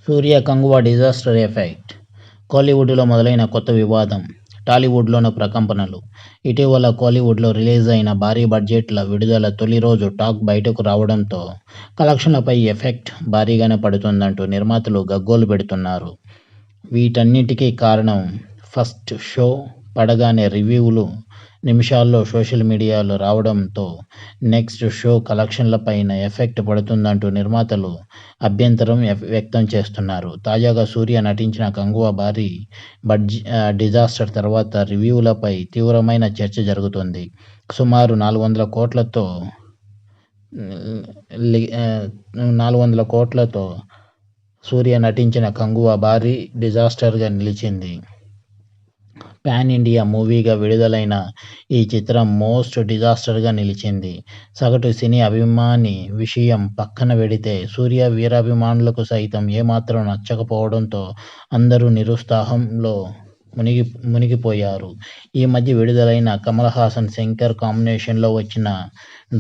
సూర్య Kanguva disaster effect. కోలీవుడ్లో మొదలైన కొత్త వివాదం, టాలీవుడ్లోనూ ప్రకంపనలు. ఇటీవల కోలీవుడ్లో రిలీజ్ అయిన భారీ బడ్జెట్ల విడుదల తొలి రోజు టాక్ బయటకు రావడంతో కలెక్షన్లపై ఎఫెక్ట్ భారీగానే పడుతుందంటూ నిర్మాతలు గగ్గోలు పెడుతున్నారు. వీటన్నిటికీ కారణం ఫస్ట్ షో పడగానే రివ్యూలు నిమిషాల్లో సోషల్ మీడియాలో రావడంతో నెక్స్ట్ షో కలెక్షన్లపైన ఎఫెక్ట్ పడుతుందంటూ నిర్మాతలు అభ్యంతరం వ్యక్తం చేస్తున్నారు. తాజాగా సూర్య నటించిన కంగువ భారీ డిజాస్టర్ తర్వాత రివ్యూలపై తీవ్రమైన చర్చ జరుగుతోంది. సుమారు 400 కోట్లతో సూర్య నటించిన కంగువ భారీ డిజాస్టర్గా నిలిచింది. పాన్ ఇండియా మూవీగా విడుదలైన ఈ చిత్రం మోస్ట్ డిజాస్టర్గా నిలిచింది. సగటు సినీ అభిమాని విషయం పక్కన పెడితే సూర్య వీరాభిమానులకు సైతం ఏమాత్రం నచ్చకపోవడంతో అందరూ నిరుత్సాహంలో మునిగిపోయారు. ఈ మధ్య విడుదలైన కమల్ హాసన్, శంకర్ కాంబినేషన్లో వచ్చిన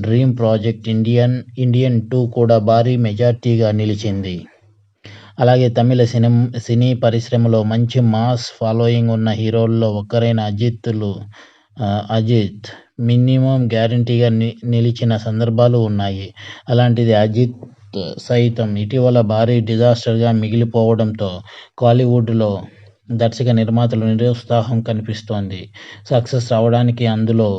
డ్రీమ్ ప్రాజెక్ట్ ఇండియన్ 2 కూడా భారీ మెజార్టీగా నిలిచింది. అలాగే తమిళ సినీ పరిశ్రమలో మంచి మాస్ ఫాలోయింగ్ ఉన్న హీరోల్లో ఒకరైన అజిత్ మినిమం గ్యారంటీగా నిలిచిన సందర్భాలు ఉన్నాయి. అలాంటిది అజిత్ సైతం ఇటీవల భారీ డిజాస్టర్గా మిగిలిపోవడంతో కోలీవుడ్లో దర్శక నిర్మాతలు నిరుత్సాహం కనిపిస్తోంది. సక్సెస్ రావడానికి అందులో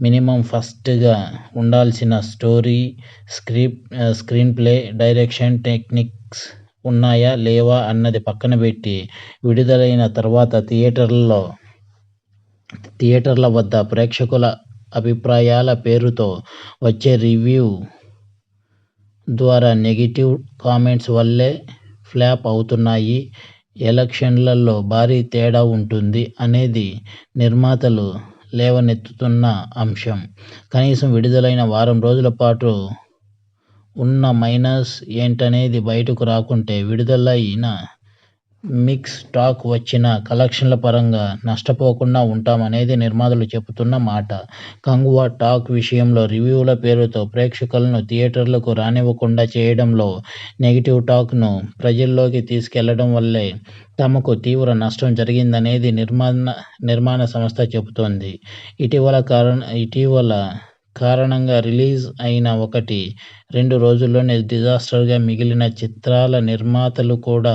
మినిమం ఫస్ట్గా ఉండాల్సిన story, screen play, direction, techniques ఉన్నాయా లేవా అన్నది పక్కన పెట్టి విడుదలైన తర్వాత థియేటర్ల వద్ద ప్రేక్షకుల అభిప్రాయాల పేరుతో వచ్చే రివ్యూ ద్వారా నెగిటివ్ కామెంట్స్ వల్లే ఫ్లాప్ అవుతున్నాయి. ఎలక్షన్లలో భారీ తేడా ఉంటుంది అనేది నిర్మాతలు లేవనెత్తుతున్న అంశం. కనీసం విడుదలైన వారం రోజుల పాటు ఉన్న మైనస్ ఏంటనేది బయటకు రాకుంటే విడుదలైన మిక్స్ టాక్ వచ్చినా కలెక్షన్ల పరంగా నష్టపోకుండా ఉంటామనేది నిర్మాతలు చెబుతున్న మాట. కంగువ టాక్ విషయంలో రివ్యూల పేరుతో ప్రేక్షకులను థియేటర్లకు రానివ్వకుండా చేయడంలో, నెగిటివ్ టాక్ను ప్రజల్లోకి తీసుకెళ్లడం వల్లే తమకు తీవ్ర నష్టం జరిగిందనేది నిర్మాణ సంస్థ చెబుతోంది. ఇటీవల కారణంగా రిలీజ్ అయిన 1-2 రోజుల్లోనే డిజాస్టర్గా మిగిలిన చిత్రాల నిర్మాతలు కూడా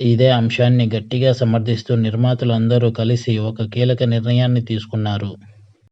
ఇదే అంశాన్ని గట్టిగా సమర్థిస్తూ నిర్మాతలు అందరూ కలిసి ఒక కీలక నిర్ణయాన్ని తీసుకున్నారు.